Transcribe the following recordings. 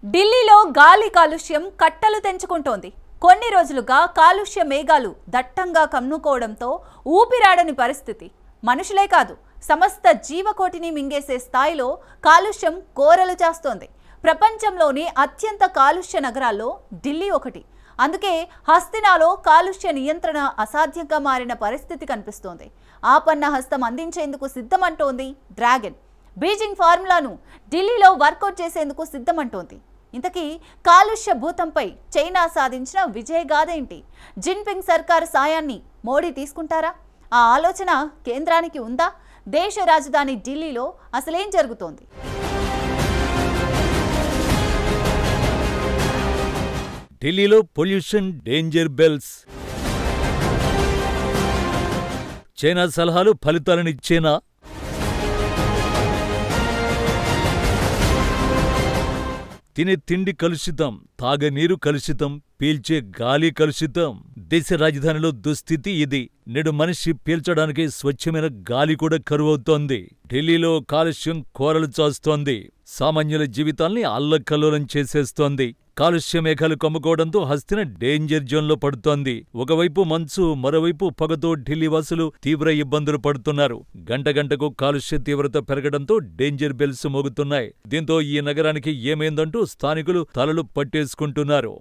ఢిల్లీలో గాలి కాలుష్యం కట్టలు తెంచుకుంటోంది. కొన్ని రోజులుగా కాలుష్య మేఘాలు దట్టంగా కమ్ముకోవడంతో ఊపిరాడని పరిస్థితి. మనుషులే కాదు, సమస్త జీవకోటిని మింగేసే స్థాయిలో కాలుష్యం కోరలు చేస్తోంది. ప్రపంచంలోని అత్యంత కాలుష్య నగరాల్లో ఢిల్లీ ఒకటి. అందుకే హస్తినాలో కాలుష్య నియంత్రణ అసాధ్యంగా మారిన పరిస్థితి కనిపిస్తోంది. ఆపన్న హస్తం అందించేందుకు సిద్ధమంటోంది డ్రాగన్. బీజింగ్ ఫార్ములాను ఢిల్లీలో వర్కౌట్ చేసేందుకు సిద్ధమంటోంది. ఇంతకీ కాలుష్య భూతంపై చైనా సాధించిన విజయగాథేంటి? జిన్పింగ్ సర్కారు సాయాన్ని మోడీ తీసుకుంటారా? ఆ ఆలోచన కేంద్రానికి ఉందా? దేశ రాజధాని ఢిల్లీలో అసలేం జరుగుతోంది? ఢిల్లీలో పొల్యూషన్ డేంజర్ బెల్స్. చైనా సలహాలు ఫలితాలనిచ్చేనా? తినే తిండి కలుషితం, తాగే నీరు కలుషితం, పీల్చే గాలి కలుషితం. దేశ రాజధానిలో దుస్థితి ఇది. నేడు మనిషి పీల్చడానికి స్వచ్ఛమైన గాలి కూడా కరువవుతోంది. ఢిల్లీలో కాలుష్యం కోరలు చాస్తోంది. సామాన్యుల జీవితాల్ని అల్లకల్లోలం చేసేస్తోంది. కాలుష్య మేఘాలు కమ్ముకోవడంతో హస్తిన డేంజర్ జోన్లో పడుతోంది. ఒకవైపు మంచు, మరోవైపు పొగతో ఢిల్లీ వాసులు తీవ్ర ఇబ్బందులు పడుతున్నారు. గంటకు కాలుష్య తీవ్రత పెరగడంతో డేంజర్ బెల్స్ మోగుతున్నాయి. దీంతో ఈ నగరానికి ఏమైందంటూ స్థానికులు తలలు పట్టేసుకుంటున్నారు.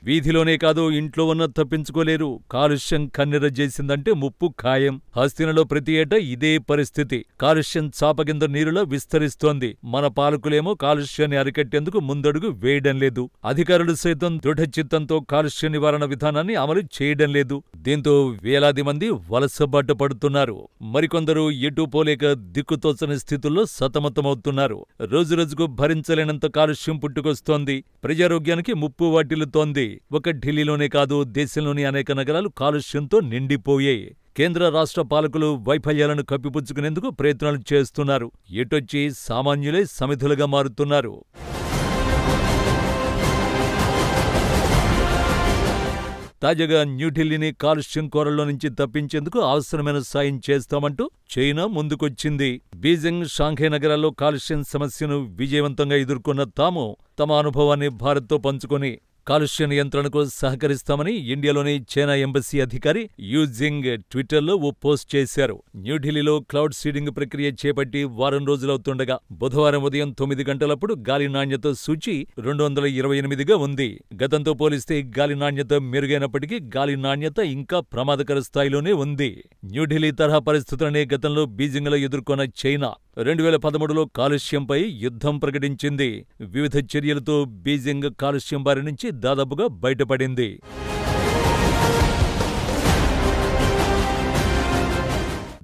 వీధిలోనే కాదు, ఇంట్లో ఉన్న తప్పించుకోలేరు. కాలుష్యం కన్నెర చేసిందంటే ముప్పు ఖాయం. హస్తినలో ప్రతి ఏటా ఇదే పరిస్థితి. కాలుష్యం చాపకింద నీరులా విస్తరిస్తోంది. మన పాలకులేమో కాలుష్యాన్ని అరికట్టేందుకు ముందడుగు వేయడం లేదు. అధికారులు సైతం దృఢచిత్తంతో కాలుష్య నివారణ విధానాన్ని అమలు చేయడం లేదు. దీంతో వేలాది మంది వలసబాట పడుతున్నారు. మరికొందరు ఎటూ పోలేక దిక్కుతోచని స్థితుల్లో సతమతమవుతున్నారు. రోజురోజుకు భరించలేనంత కాలుష్యం పుట్టుకొస్తోంది. ప్రజారోగ్యానికి ముప్పు వాటిల్లుతోంది. ఒక ఢిల్లీలోనే కాదు, దేశంలోని అనేక నగరాలు కాలుష్యంతో నిండిపోయాయి. కేంద్ర రాష్ట్ర పాలకులు వైఫల్యాలను కప్పిపుచ్చుకునేందుకు ప్రయత్నాలు చేస్తున్నారు. ఎటొచ్చి సామాన్యులే సమిధులుగా మారుతున్నారు. తాజాగా న్యూఢిల్లీని కాలుష్యం కోరల్లో నుంచి తప్పించేందుకు అవసరమైన సాయం చేస్తామంటూ చైనా ముందుకొచ్చింది. బీజింగ్, షాంఘై నగరాల్లో కాలుష్యం సమస్యను విజయవంతంగా ఎదుర్కొన్న తాము తమ అనుభవాన్ని భారత్తో పంచుకొని కాలుష్య నియంత్రణకు సహకరిస్తామని ఇండియాలోని చైనా ఎంబసీ అధికారి యూ జింగ్ ట్విట్టర్లో ఓ పోస్ట్ చేశారు. న్యూఢిల్లీలో క్లౌడ్ సీడింగ్ ప్రక్రియ చేపట్టి వారం రోజులవుతుండగా బుధవారం ఉదయం 9 గంటలప్పుడు గాలి నాణ్యత సూచి 228గా ఉంది. గతంతో పోలిస్తే గాలి నాణ్యత మెరుగైనప్పటికీ గాలి నాణ్యత ఇంకా ప్రమాదకర స్థాయిలోనే ఉంది. న్యూఢిల్లీ తరహా పరిస్థితులనే గతంలో బీజింగ్లో ఎదుర్కొన్న చైనా 2013లో కాలుష్యంపై యుద్ధం ప్రకటించింది. వివిధ చర్యలతో బీజింగ్ కాలుష్యం బారి నుంచి దాదాపుగా బయటపడింది.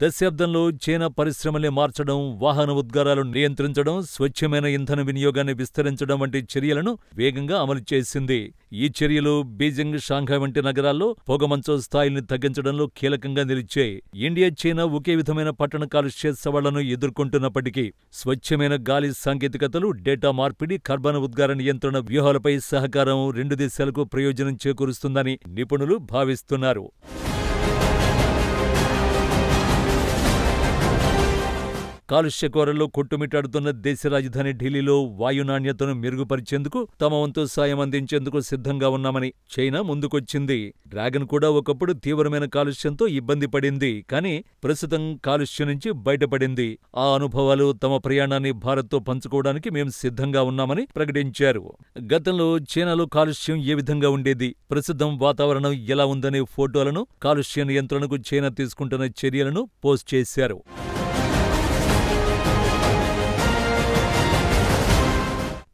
దశాబ్దంలో చైనా పరిశ్రమల్ని మార్చడం, వాహన ఉద్గారాలు నియంత్రించడం, స్వచ్ఛమైన ఇంధన వినియోగాన్ని విస్తరించడం వంటి చర్యలను వేగంగా అమలు చేసింది. ఈ చర్యలు బీజింగ్, షాంఘై వంటి నగరాల్లో పొగమంచు స్థాయిల్ని తగ్గించడంలో కీలకంగా నిలిచాయి. ఇండియా, చైనా ఒకే విధమైన పట్టణ కాలుష్య సవాళ్లను ఎదుర్కొంటున్నప్పటికీ స్వచ్ఛమైన గాలి సాంకేతికతలు, డేటా మార్పిడి, కర్బన ఉద్గార నియంత్రణ వ్యూహాలపై సహకారం రెండు దేశాలకు ప్రయోజనం చేకూరుస్తుందని నిపుణులు భావిస్తున్నారు. కాలుష్య కోరల్లో కొట్టుమిట్టాడుతున్న దేశ రాజధాని ఢిల్లీలో వాయు నాణ్యతను మెరుగుపరిచేందుకు తమ వంతు సాయం అందించేందుకు సిద్ధంగా ఉన్నామని చైనా ముందుకొచ్చింది. డ్రాగన్ కూడా ఒకప్పుడు తీవ్రమైన కాలుష్యంతో ఇబ్బంది పడింది. కానీ ప్రస్తుతం కాలుష్యం నుంచి బయటపడింది. ఆ అనుభవాలు, తమ ప్రయాణాన్ని భారత్తో పంచుకోవడానికి మేం సిద్ధంగా ఉన్నామని ప్రకటించారు. గతంలో చైనాలో కాలుష్యం ఏ విధంగా ఉండేది, ప్రస్తుతం వాతావరణం ఎలా ఉందనే ఫోటోలను, కాలుష్య నియంత్రణకు చైనా తీసుకుంటున్న చర్యలను పోస్ట్ చేశారు.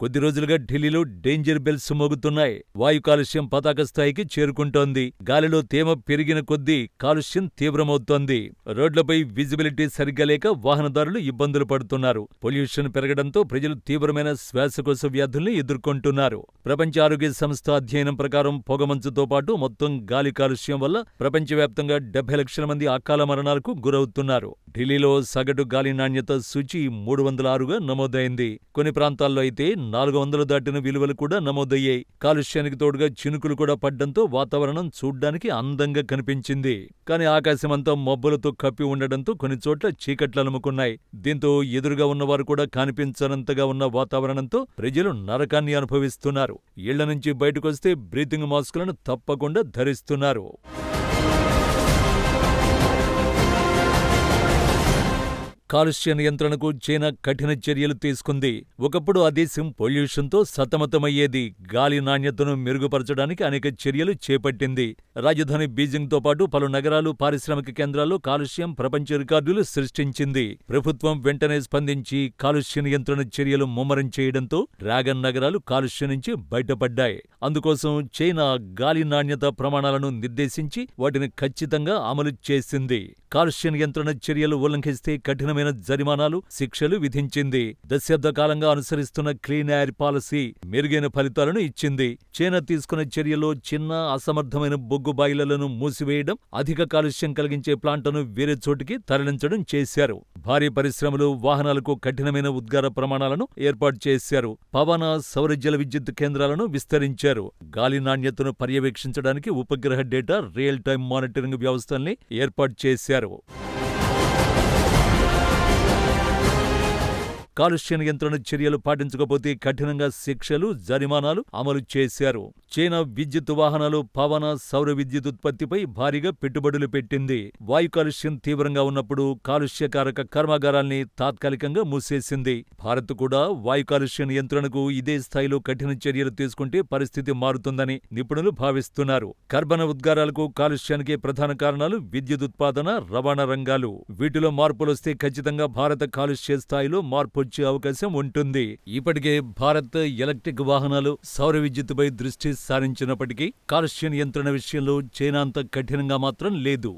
కొద్ది రోజులుగా ఢిల్లీలో డేంజర్ బెల్స్ మోగుతున్నాయి. వాయు కాలుష్యం పతాక స్థాయికి చేరుకుంటోంది. గాలిలో తేమ పెరిగిన కొద్దీ కాలుష్యం తీవ్రమవుతోంది. రోడ్లపై విజిబిలిటీ సరిగ్గా లేక వాహనదారులు ఇబ్బందులు పడుతున్నారు. పొల్యూషన్ పెరగడంతో ప్రజలు తీవ్రమైన శ్వాసకోశ వ్యాధుల్ని ఎదుర్కొంటున్నారు. ప్రపంచ ఆరోగ్య సంస్థ అధ్యయనం ప్రకారం పొగమంచుతో పాటు మొత్తం గాలి కాలుష్యం వల్ల ప్రపంచవ్యాప్తంగా 70 లక్షల మంది అకాల మరణాలకు గురవుతున్నారు. ఢిల్లీలో సగటు గాలి నాణ్యత సూచి 306గా నమోదైంది. కొన్ని ప్రాంతాల్లో అయితే 400 దాటిన విలువలు కూడా నమోదయ్యాయి. కాలుష్యానికి తోడుగా చినుకులు కూడా పడ్డంతో వాతావరణం చూడ్డానికి అందంగా కనిపించింది. కానీ ఆకాశమంతా మబ్బులతో కప్పి ఉండడంతో కొన్ని చోట్ల చీకట్లలుముకున్నాయి. దీంతో ఎదురుగా ఉన్నవారు కూడా కనిపించనంతగా ఉన్న వాతావరణంతో ప్రజలు నరకాన్ని అనుభవిస్తున్నారు. ఇళ్ల నుంచి బయటకొస్తే బ్రీతింగ్ మాస్కులను తప్పకుండా ధరిస్తున్నారు. కాలుష్య నియంత్రణకు చైనా కఠిన చర్యలు తీసుకుంది. ఒకప్పుడు ఆ దేశం పొల్యూషన్తో సతమతమయ్యేది. గాలి నాణ్యతను మెరుగుపరచడానికి అనేక చర్యలు చేపట్టింది. రాజధాని బీజింగ్తో పాటు పలు నగరాలు, పారిశ్రామిక కేంద్రాల్లో కాలుష్యం ప్రపంచ రికార్డులు సృష్టించింది. ప్రభుత్వం వెంటనే స్పందించి కాలుష్య నియంత్రణ చర్యలు ముమ్మరం చేయడంతో డ్రాగన్ నగరాలు కాలుష్యం నుంచి బయటపడ్డాయి. అందుకోసం చైనా గాలి నాణ్యత ప్రమాణాలను నిర్దేశించి వాటిని ఖచ్చితంగా అమలు చేసింది. కాలుష్య నియంత్రణ చర్యలు ఉల్లంఘిస్తే కఠినమైన జరిమానాలు, శిక్షలు విధించింది. దశాబ్ద కాలంగా అనుసరిస్తున్న క్లీన్ ఎయిర్ పాలసీ మెరుగైన ఫలితాలను ఇచ్చింది. చైనా తీసుకున్న చర్యలో చిన్న, అసమర్థమైన బొగ్గు బాయిలర్లను మూసివేయడం, అధిక కాలుష్యం కలిగించే ప్లాంట్లను వేరే చోటికి తరలించడం చేశారు. భారీ పరిశ్రమలు, వాహనాలకు కఠినమైన ఉద్గార ప్రమాణాలను ఏర్పాటు చేశారు. పవన, సౌర జల విద్యుత్ కేంద్రాలను విస్తరించారు. గాలి నాణ్యతను పర్యవేక్షించడానికి ఉపగ్రహ డేటా, రియల్ టైం మానిటరింగ్ వ్యవస్థల్ని ఏర్పాటు చేశారు. కాలుష్య నియంత్రణ చర్యలు పాటించకపోతే కఠినంగా శిక్షలు, జరిమానాలు అమలు చేశారు. చైనా విద్యుత్ వాహనాలు, పవన, సౌర విద్యుత్ ఉత్పత్తిపై భారీగా పెట్టుబడులు పెట్టింది. వాయు కాలుష్యం తీవ్రంగా ఉన్నప్పుడు కాలుష్యకారక కర్మాగారాల్ని తాత్కాలికంగా మూసేసింది. భారత్ కూడా వాయు కాలుష్య నియంత్రణకు ఇదే స్థాయిలో కఠిన చర్యలు తీసుకుంటే పరిస్థితి మారుతుందని నిపుణులు భావిస్తున్నారు. కర్బన ఉద్గారాలకు, కాలుష్యానికి ప్రధాన కారణాలు విద్యుత్ ఉత్పాదన, రవాణా రంగాలు. వీటిలో మార్పులొస్తే ఖచ్చితంగా భారత కాలుష్య స్థాయిలో మార్పు వచ్చే అవకాశం ఉంటుంది. ఇప్పటికే భారత్ ఎలక్ట్రిక్ వాహనాలు, సౌర విద్యుత్తుపై దృష్టి సారించినప్పటికీ కాలుష్య నియంత్రణ విషయంలో చైనా అంత కఠినంగా మాత్రం లేదు.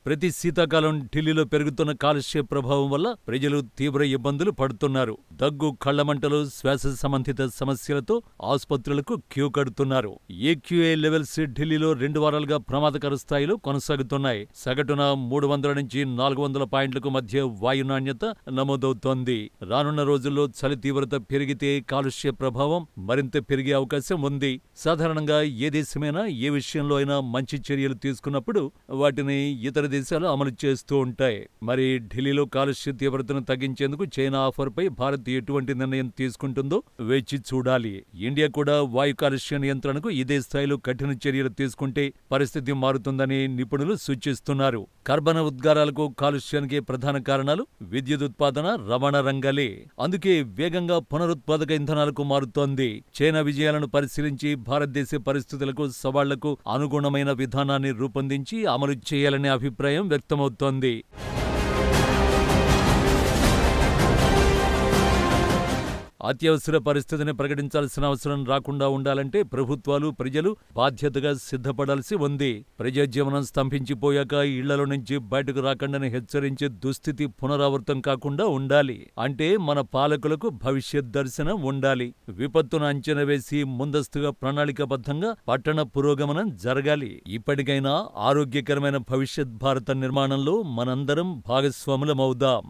ప్రతి శీతాకాలం ఢిల్లీలో పెరుగుతున్న కాలుష్య ప్రభావం వల్ల ప్రజలు తీవ్ర ఇబ్బందులు పడుతున్నారు. దగ్గు, కళ్లమంటలు, శ్వాస సంబంధిత సమస్యలతో ఆసుపత్రులకు క్యూ కడుతున్నారు. ఏక్యూఏ లెవెల్స్ ఢిల్లీలో 2 వారాలుగా ప్రమాదకర స్థాయిలో కొనసాగుతున్నాయి. సగటున 300 నుంచి 400 పాయింట్లకు మధ్య వాయు నాణ్యత నమోదవుతోంది. రానున్న రోజుల్లో చలి తీవ్రత పెరిగితే కాలుష్య ప్రభావం మరింత పెరిగే అవకాశం ఉంది. సాధారణంగా ఏ దేశమైనా ఏ విషయంలో అయినా మంచి చర్యలు తీసుకున్నప్పుడు వాటిని ఇతర దేశాలు అమలు చేస్తూ ఉంటాయి. మరి ఢిల్లీలో కాలుష్య తీవ్రతను తగ్గించేందుకు చైనా ఆఫర్పై భారత్ ఎటువంటి నిర్ణయం తీసుకుంటుందో వేచి చూడాలి. ఇండియా కూడా వాయు కాలుష్య నియంత్రణకు ఇదే స్థాయిలో కఠిన చర్యలు తీసుకుంటే పరిస్థితి మారుతుందని నిపుణులు సూచిస్తున్నారు. కర్బన ఉద్గారాలకు, కాలుష్యానికి ప్రధాన కారణాలు విద్యుత్ ఉత్పాదన, రవాణా రంగాలే. అందుకే వేగంగా పునరుత్పాదక ఇంధనాలకు మారుతోంది. చైనా విజయాలను పరిశీలించి భారతదేశ పరిస్థితులకు, సవాళ్లకు అనుగుణమైన విధానాన్ని రూపొందించి అమలు చేయాలనే అభిప్రాయం వ్యక్తమవుతోంది. అత్యవసర పరిస్థితిని ప్రకటించాల్సిన అవసరం రాకుండా ఉండాలంటే ప్రభుత్వాలు, ప్రజలు బాధ్యతగా సిద్ధపడాల్సి ఉంది. ప్రజాజీవనం స్తంభించిపోయాక ఇళ్లలో నుంచి బయటకు రాకండని హెచ్చరించే దుస్థితి పునరావృతం కాకుండా ఉండాలి. అంటే మన పాలకులకు భవిష్యత్ దర్శనం ఉండాలి. విపత్తును అంచనా వేసి ముందస్తుగా ప్రణాళికాబద్ధంగా పట్టణ పురోగమనం జరగాలి. ఇప్పటికైనా ఆరోగ్యకరమైన భవిష్యత్ భారత నిర్మాణంలో మనందరం భాగస్వాములమవుదాం.